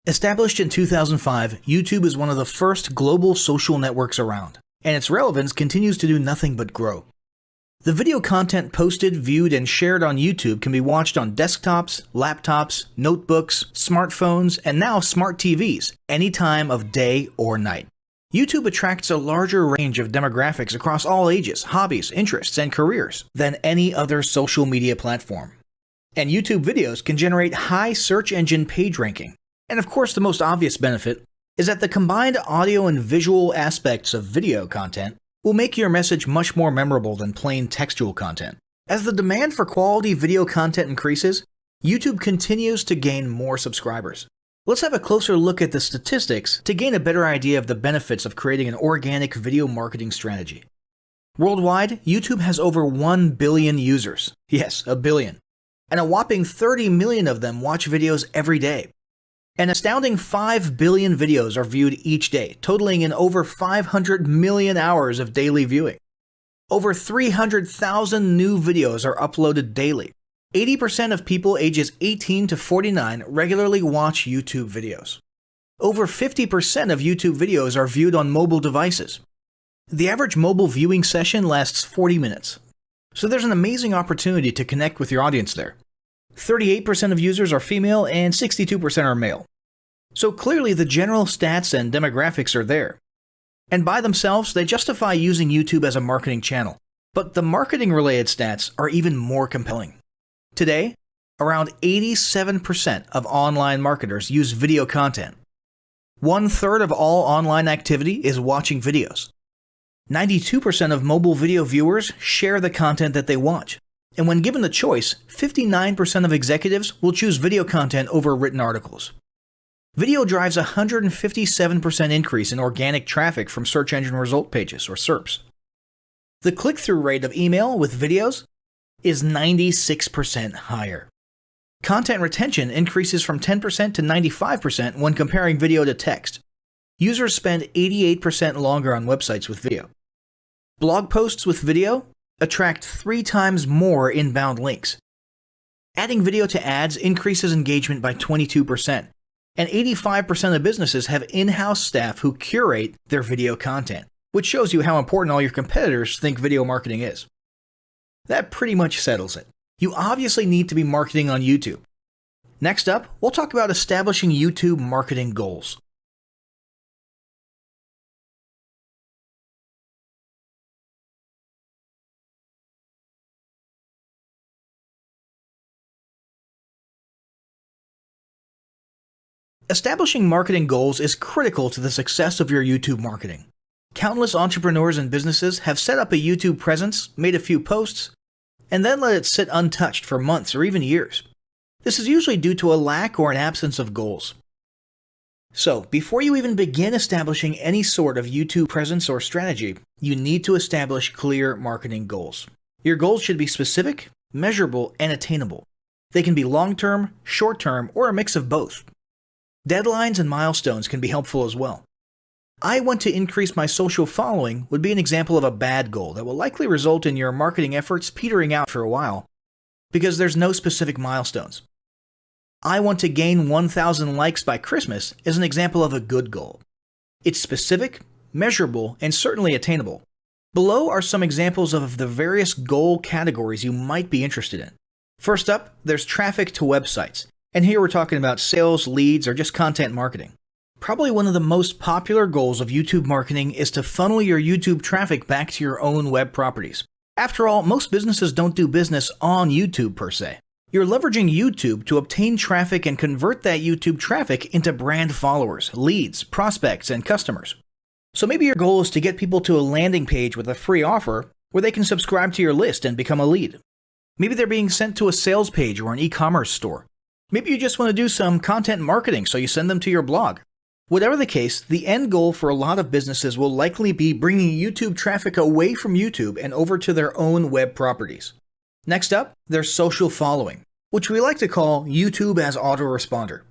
Established in 2005, YouTube is one of the first global social networks around, and its relevance continues to do nothing but grow. The video content posted, viewed, and shared on YouTube can be watched on desktops, laptops, notebooks, smartphones, and now smart TVs, any time of day or night. YouTube attracts a larger range of demographics across all ages, hobbies, interests, and careers than any other social media platform. And YouTube videos can generate high search engine page ranking. And of course, the most obvious benefit is that the combined audio and visual aspects of video content will make your message much more memorable than plain textual content. As the demand for quality video content increases, YouTube continues to gain more subscribers. Let's have a closer look at the statistics to gain a better idea of the benefits of creating an organic video marketing strategy. Worldwide, YouTube has over 1 billion users. Yes, a billion. And a whopping 30 million of them watch videos every day. An astounding 5 billion videos are viewed each day, totaling in over 500 million hours of daily viewing. Over 300,000 new videos are uploaded daily. 80% of people ages 18 to 49 regularly watch YouTube videos. Over 50% of YouTube videos are viewed on mobile devices. The average mobile viewing session lasts 40 minutes. So there's an amazing opportunity to connect with your audience there. 38% of users are female and 62% are male. So clearly the general stats and demographics are there. And by themselves, they justify using YouTube as a marketing channel. But the marketing-related stats are even more compelling. Today, around 87% of online marketers use video content. 1/3 of all online activity is watching videos. 92% of mobile video viewers share the content that they watch. And when given the choice, 59% of executives will choose video content over written articles. Video drives a 157% increase in organic traffic from search engine result pages, or SERPs. The click-through rate of email with videos is 96% higher. Content retention increases from 10% to 95% when comparing video to text. Users spend 88% longer on websites with video. Blog posts with video attract 3 times more inbound links. Adding video to ads increases engagement by 22%, and 85% of businesses have in-house staff who curate their video content, which shows you how important all your competitors think video marketing is. That pretty much settles it. You obviously need to be marketing on YouTube. Next up, we'll talk about establishing YouTube marketing goals. Establishing marketing goals is critical to the success of your YouTube marketing. Countless entrepreneurs and businesses have set up a YouTube presence, made a few posts, and then let it sit untouched for months or even years. This is usually due to a lack or an absence of goals. So, before you even begin establishing any sort of YouTube presence or strategy, you need to establish clear marketing goals. Your goals should be specific, measurable, and attainable. They can be long-term, short-term, or a mix of both. Deadlines and milestones can be helpful as well. I want to increase my social following would be an example of a bad goal that will likely result in your marketing efforts petering out for a while because there's no specific milestones. I want to gain 1,000 likes by Christmas is an example of a good goal. It's specific, measurable, and certainly attainable. Below are some examples of the various goal categories you might be interested in. First up, there's traffic to websites. And here we're talking about sales, leads, or just content marketing. Probably one of the most popular goals of YouTube marketing is to funnel your YouTube traffic back to your own web properties. After all, most businesses don't do business on YouTube per se. You're leveraging YouTube to obtain traffic and convert that YouTube traffic into brand followers, leads, prospects, and customers. So maybe your goal is to get people to a landing page with a free offer where they can subscribe to your list and become a lead. Maybe they're being sent to a sales page or an e-commerce store. Maybe you just want to do some content marketing, so you send them to your blog. Whatever the case, the end goal for a lot of businesses will likely be bringing YouTube traffic away from YouTube and over to their own web properties. Next up, there's social following, which we like to call YouTube as autoresponder.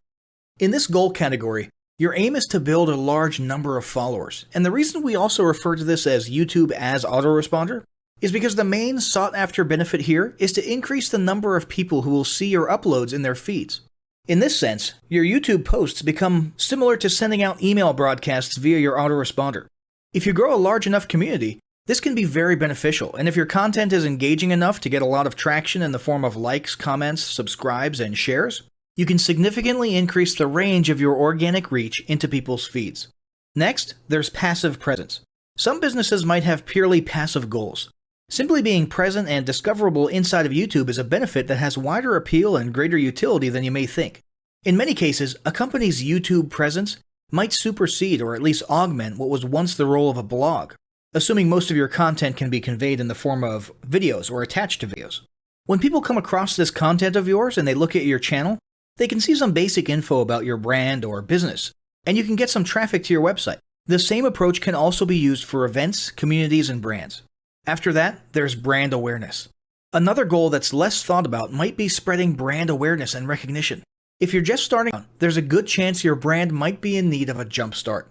In this goal category, your aim is to build a large number of followers, and the reason we also refer to this as YouTube as autoresponder is because the main sought-after benefit here is to increase the number of people who will see your uploads in their feeds. In this sense, your YouTube posts become similar to sending out email broadcasts via your autoresponder. If you grow a large enough community, this can be very beneficial, and if your content is engaging enough to get a lot of traction in the form of likes, comments, subscribes, and shares, you can significantly increase the range of your organic reach into people's feeds. Next, there's passive presence. Some businesses might have purely passive goals. Simply being present and discoverable inside of YouTube is a benefit that has wider appeal and greater utility than you may think. In many cases, a company's YouTube presence might supersede or at least augment what was once the role of a blog, assuming most of your content can be conveyed in the form of videos or attached to videos. When people come across this content of yours and they look at your channel, they can see some basic info about your brand or business, and you can get some traffic to your website. The same approach can also be used for events, communities, and brands. After that, there's brand awareness. Another goal that's less thought about might be spreading brand awareness and recognition. If you're just starting out, there's a good chance your brand might be in need of a jump start.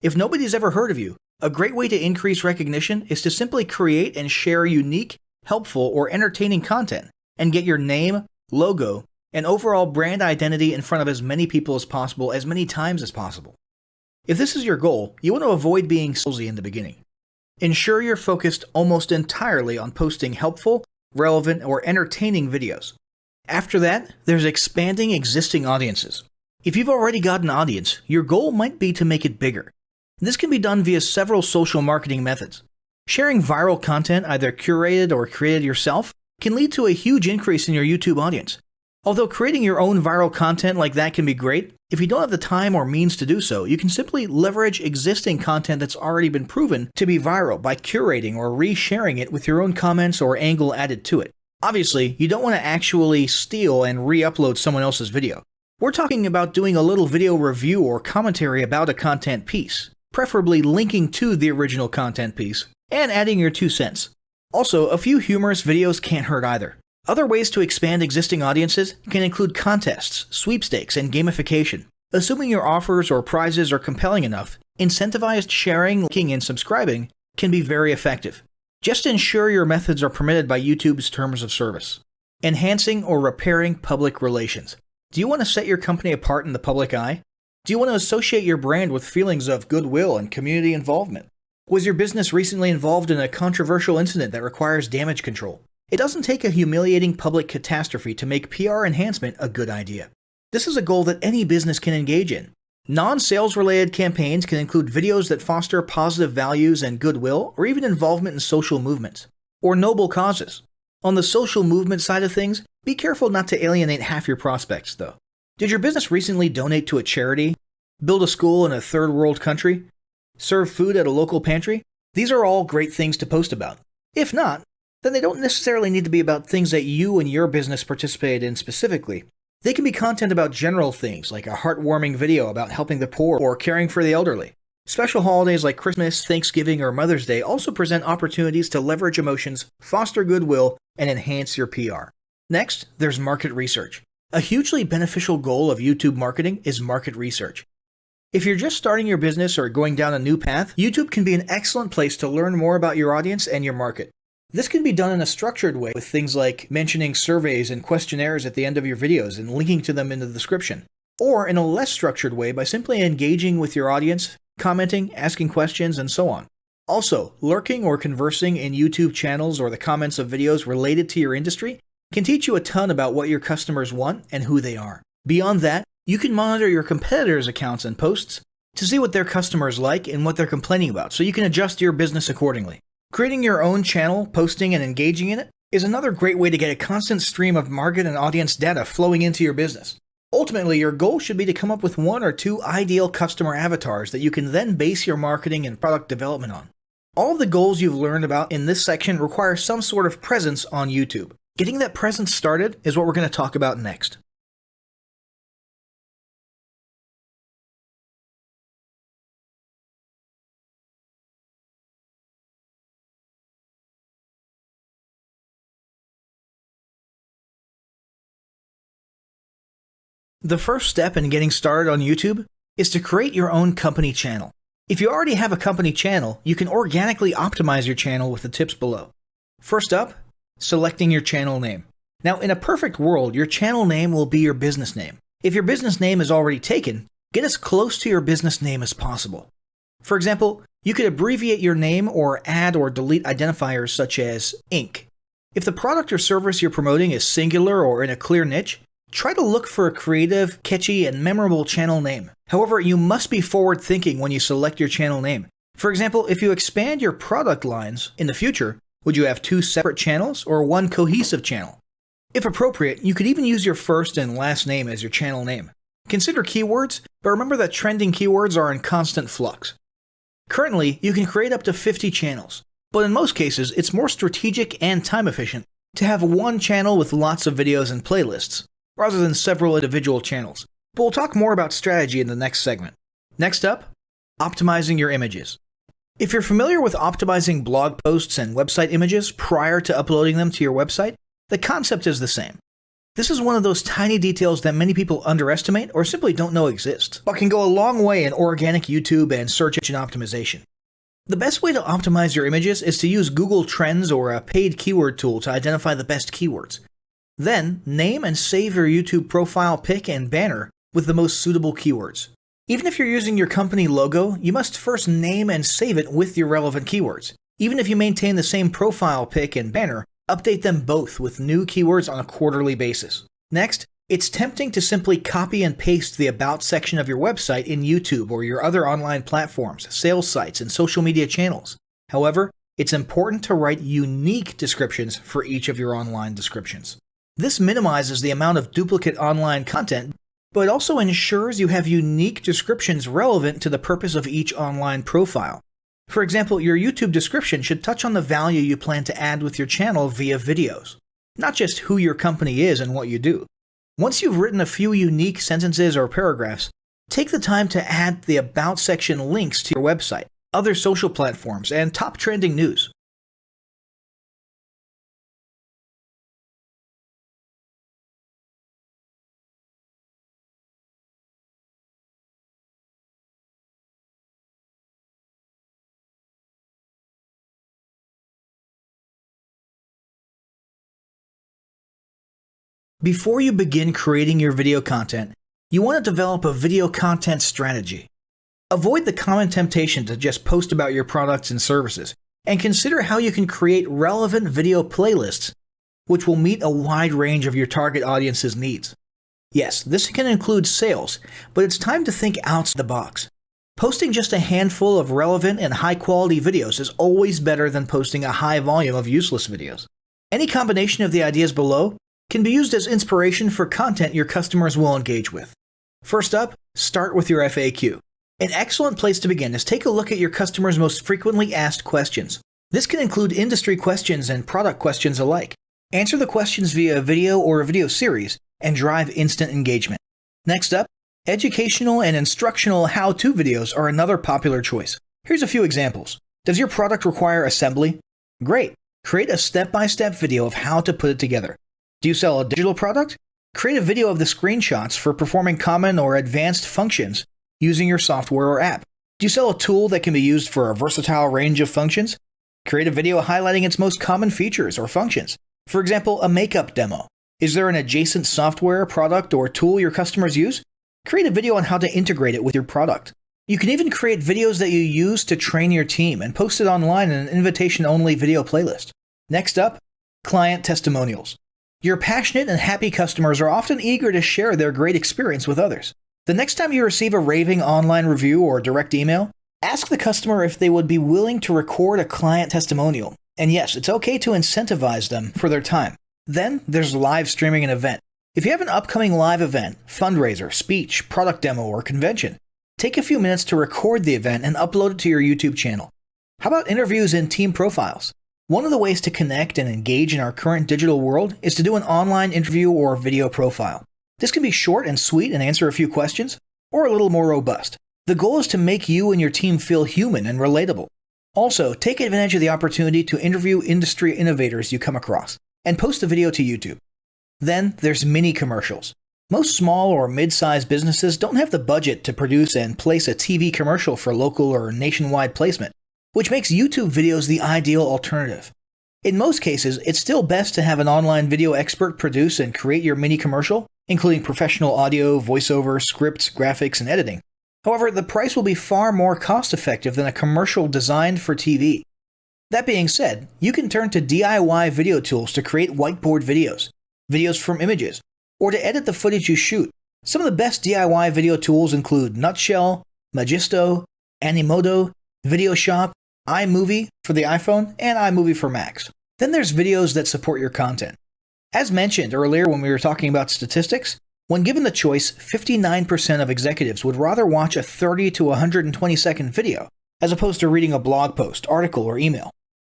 If nobody's ever heard of you, a great way to increase recognition is to simply create and share unique, helpful, or entertaining content and get your name, logo, and overall brand identity in front of as many people as possible as many times as possible. If this is your goal, you want to avoid being salesy in the beginning. Ensure you're focused almost entirely on posting helpful, relevant, or entertaining videos. After that, there's expanding existing audiences. If you've already got an audience, your goal might be to make it bigger. This can be done via several social marketing methods. Sharing viral content, either curated or created yourself, can lead to a huge increase in your YouTube audience. Although creating your own viral content like that can be great, if you don't have the time or means to do so, you can simply leverage existing content that's already been proven to be viral by curating or resharing it with your own comments or angle added to it. Obviously, you don't want to actually steal and re-upload someone else's video. We're talking about doing a little video review or commentary about a content piece, preferably linking to the original content piece, and adding your 2 cents. Also, a few humorous videos can't hurt either. Other ways to expand existing audiences can include contests, sweepstakes, and gamification. Assuming your offers or prizes are compelling enough, incentivized sharing, liking, and subscribing can be very effective. Just ensure your methods are permitted by YouTube's terms of service. Enhancing or repairing public relations. Do you want to set your company apart in the public eye? Do you want to associate your brand with feelings of goodwill and community involvement? Was your business recently involved in a controversial incident that requires damage control? It doesn't take a humiliating public catastrophe to make PR enhancement a good idea. This is a goal that any business can engage in. Non-sales related campaigns can include videos that foster positive values and goodwill, or even involvement in social movements, or noble causes. On the social movement side of things, be careful not to alienate half your prospects, though. Did your business recently donate to a charity? Build a school in a third world country? Serve food at a local pantry? These are all great things to post about. If not, then they don't necessarily need to be about things that you and your business participated in specifically. They can be content about general things, like a heartwarming video about helping the poor or caring for the elderly. Special holidays like Christmas, Thanksgiving, or Mother's Day also present opportunities to leverage emotions, foster goodwill, and enhance your PR. Next, there's market research. A hugely beneficial goal of YouTube marketing is market research. If you're just starting your business or going down a new path, YouTube can be an excellent place to learn more about your audience and your market. This can be done in a structured way with things like mentioning surveys and questionnaires at the end of your videos and linking to them in the description, or in a less structured way by simply engaging with your audience, commenting, asking questions, and so on. Also, lurking or conversing in YouTube channels or the comments of videos related to your industry can teach you a ton about what your customers want and who they are. Beyond that, you can monitor your competitors' accounts and posts to see what their customers like and what they're complaining about, so you can adjust your business accordingly. Creating your own channel, posting, and engaging in it is another great way to get a constant stream of market and audience data flowing into your business. Ultimately, your goal should be to come up with 1 or 2 ideal customer avatars that you can then base your marketing and product development on. All of the goals you've learned about in this section require some sort of presence on YouTube. Getting that presence started is what we're going to talk about next. The first step in getting started on YouTube is to create your own company channel. If you already have a company channel, you can organically optimize your channel with the tips below. First up, selecting your channel name. Now, in a perfect world, your channel name will be your business name. If your business name is already taken, get as close to your business name as possible. For example, you could abbreviate your name or add or delete identifiers such as Inc. If the product or service you're promoting is singular or in a clear niche, try to look for a creative, catchy, and memorable channel name. However, you must be forward-thinking when you select your channel name. For example, if you expand your product lines in the future, would you have 2 separate channels or 1 cohesive channel? If appropriate, you could even use your first and last name as your channel name. Consider keywords, but remember that trending keywords are in constant flux. Currently, you can create up to 50 channels, but in most cases, it's more strategic and time efficient to have 1 channel with lots of videos and playlists, rather than several individual channels. But we'll talk more about strategy in the next segment. Next up, optimizing your images. If you're familiar with optimizing blog posts and website images prior to uploading them to your website, the concept is the same. This is one of those tiny details that many people underestimate or simply don't know exist, but can go a long way in organic YouTube and search engine optimization. The best way to optimize your images is to use Google Trends or a paid keyword tool to identify the best keywords. Then, name and save your YouTube profile pic and banner with the most suitable keywords. Even if you're using your company logo, you must first name and save it with your relevant keywords. Even if you maintain the same profile pic and banner, update them both with new keywords on a quarterly basis. Next, it's tempting to simply copy and paste the About section of your website in YouTube or your other online platforms, sales sites, and social media channels. However, it's important to write unique descriptions for each of your online descriptions. This minimizes the amount of duplicate online content, but it also ensures you have unique descriptions relevant to the purpose of each online profile. For example, your YouTube description should touch on the value you plan to add with your channel via videos, not just who your company is and what you do. Once you've written a few unique sentences or paragraphs, take the time to add the About section links to your website, other social platforms, and top trending news. Before you begin creating your video content, you want to develop a video content strategy. Avoid the common temptation to just post about your products and services, and consider how you can create relevant video playlists which will meet a wide range of your target audience's needs. Yes, this can include sales, but it's time to think outside the box. Posting just a handful of relevant and high-quality videos is always better than posting a high volume of useless videos. Any combination of the ideas below can be used as inspiration for content your customers will engage with. First up, start with your FAQ. An excellent place to begin is take a look at your customers' most frequently asked questions. This can include industry questions and product questions alike. Answer the questions via a video or a video series and drive instant engagement. Next up, educational and instructional how-to videos are another popular choice. Here's a few examples. Does your product require assembly? Great! Create a step-by-step video of how to put it together. Do you sell a digital product? Create a video of the screenshots for performing common or advanced functions using your software or app. Do you sell a tool that can be used for a versatile range of functions? Create a video highlighting its most common features or functions. For example, a makeup demo. Is there an adjacent software, product, or tool your customers use? Create a video on how to integrate it with your product. You can even create videos that you use to train your team and post it online in an invitation-only video playlist. Next up, client testimonials. Your passionate and happy customers are often eager to share their great experience with others. The next time you receive a raving online review or direct email, ask the customer if they would be willing to record a client testimonial. And yes, it's okay to incentivize them for their time. Then there's live streaming an event. If you have an upcoming live event, fundraiser, speech, product demo, or convention, take a few minutes to record the event and upload it to your YouTube channel. How about interviews and team profiles? One of the ways to connect and engage in our current digital world is to do an online interview or video profile. This can be short and sweet and answer a few questions, or a little more robust. The goal is to make you and your team feel human and relatable. Also, take advantage of the opportunity to interview industry innovators you come across, and post the video to YouTube. Then there's mini commercials. Most small or mid-sized businesses don't have the budget to produce and place a TV commercial for local or nationwide placement, which makes YouTube videos the ideal alternative. In most cases, it's still best to have an online video expert produce and create your mini commercial, including professional audio, voiceover, scripts, graphics, and editing. However, the price will be far more cost-effective than a commercial designed for TV. That being said, you can turn to DIY video tools to create whiteboard videos, videos from images, or to edit the footage you shoot. Some of the best DIY video tools include Nutshell, Magisto, Animoto, VideoShop, iMovie for the iPhone, and iMovie for Macs. Then there's videos that support your content. As mentioned earlier when we were talking about statistics, when given the choice, 59% of executives would rather watch a 30 to 120 second video as opposed to reading a blog post, article, or email.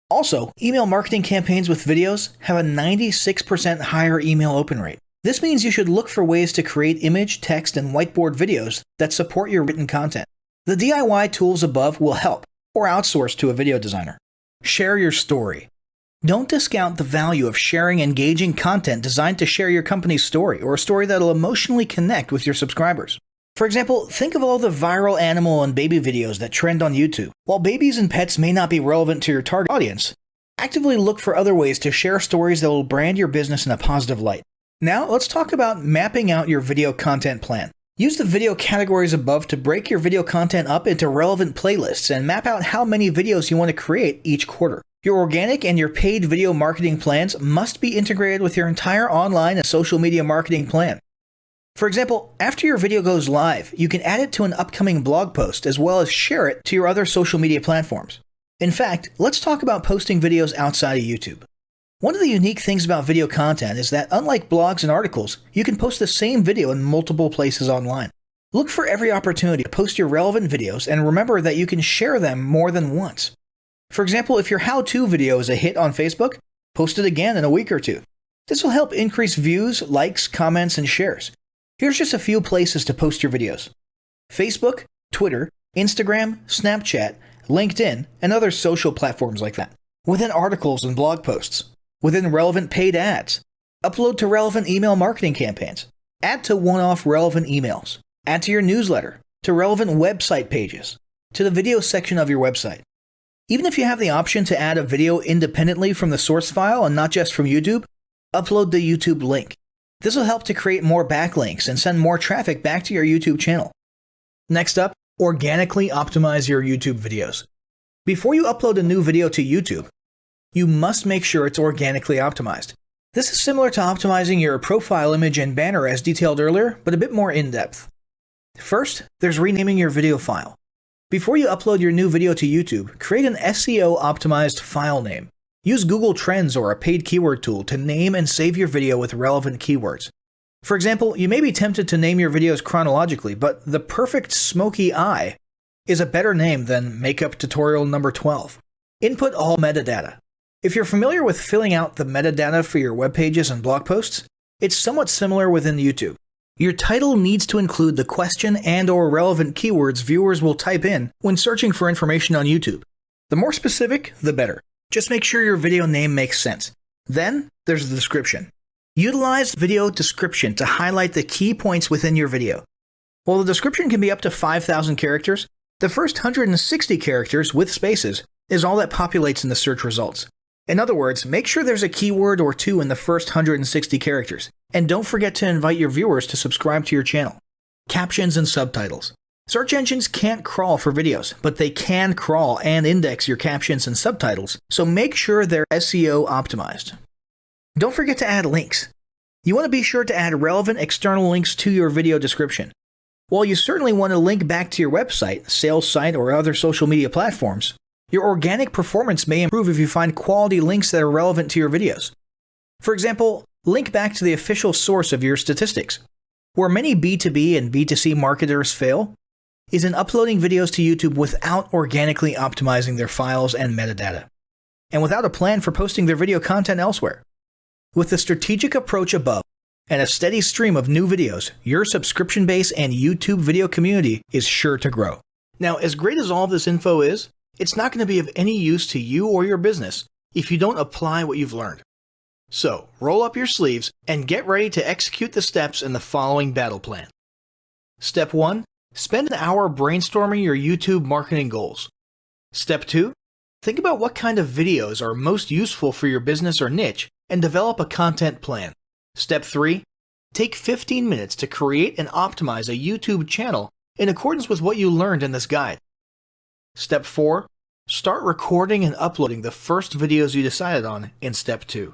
Also, email marketing campaigns with videos have a 96% higher email open rate. This means you should look for ways to create image, text, and whiteboard videos that support your written content. The DIY tools above will help, or outsource to a video designer. Share your story. Don't discount the value of sharing engaging content designed to share your company's story, or a story that'll emotionally connect with your subscribers. For example, think of all the viral animal and baby videos that trend on YouTube. While babies and pets may not be relevant to your target audience, actively look for other ways to share stories that will brand your business in a positive light. Now, let's talk about mapping out your video content plan. Use the video categories above to break your video content up into relevant playlists and map out how many videos you want to create each quarter. Your organic and your paid video marketing plans must be integrated with your entire online and social media marketing plan. For example, after your video goes live, you can add it to an upcoming blog post as well as share it to your other social media platforms. In fact, let's talk about posting videos outside of YouTube. One of the unique things about video content is that unlike blogs and articles, you can post the same video in multiple places online. Look for every opportunity to post your relevant videos and remember that you can share them more than once. For example, if your how-to video is a hit on Facebook, post it again in a week or two. This will help increase views, likes, comments, and shares. Here's just a few places to post your videos: Facebook, Twitter, Instagram, Snapchat, LinkedIn, and other social platforms like that. Within articles and blog posts. Within relevant paid ads. Upload to relevant email marketing campaigns. Add to one-off relevant emails. Add to your newsletter. To relevant website pages. To the video section of your website. Even if you have the option to add a video independently from the source file and not just from YouTube, upload the YouTube link. This will help to create more backlinks and send more traffic back to your YouTube channel. Next up, organically optimize your YouTube videos. Before you upload a new video to YouTube, you must make sure it's organically optimized. This is similar to optimizing your profile image and banner as detailed earlier, but a bit more in-depth. First, there's renaming your video file. Before you upload your new video to YouTube, create an SEO-optimized file name. Use Google Trends or a paid keyword tool to name and save your video with relevant keywords. For example, you may be tempted to name your videos chronologically, but the perfect smoky eye is a better name than makeup tutorial number 12. Input all metadata. If you're familiar with filling out the metadata for your web pages and blog posts, it's somewhat similar within YouTube. Your title needs to include the question and/or relevant keywords viewers will type in when searching for information on YouTube. The more specific, the better. Just make sure your video name makes sense. Then, there's the description. Utilize video description to highlight the key points within your video. While the description can be up to 5,000 characters, the first 160 characters with spaces is all that populates in the search results. In other words, make sure there's a keyword or two in the first 160 characters, and don't forget to invite your viewers to subscribe to your channel. Captions and subtitles. Search engines can't crawl for videos, but they can crawl and index your captions and subtitles, so make sure they're SEO optimized. Don't forget to add links. You want to be sure to add relevant external links to your video description. While you certainly want to link back to your website, sales site, or other social media platforms, your organic performance may improve if you find quality links that are relevant to your videos. For example, link back to the official source of your statistics. Where many B2B and B2C marketers fail is in uploading videos to YouTube without organically optimizing their files and metadata, and without a plan for posting their video content elsewhere. With the strategic approach above and a steady stream of new videos, your subscription base and YouTube video community is sure to grow. Now, as great as all this info is, it's not going to be of any use to you or your business if you don't apply what you've learned. So, roll up your sleeves and get ready to execute the steps in the following battle plan. Step 1. Spend an hour brainstorming your YouTube marketing goals. Step 2. Think about what kind of videos are most useful for your business or niche and develop a content plan. Step 3. Take 15 minutes to create and optimize a YouTube channel in accordance with what you learned in this guide. Step 4. Start recording and uploading the first videos you decided on in Step 2.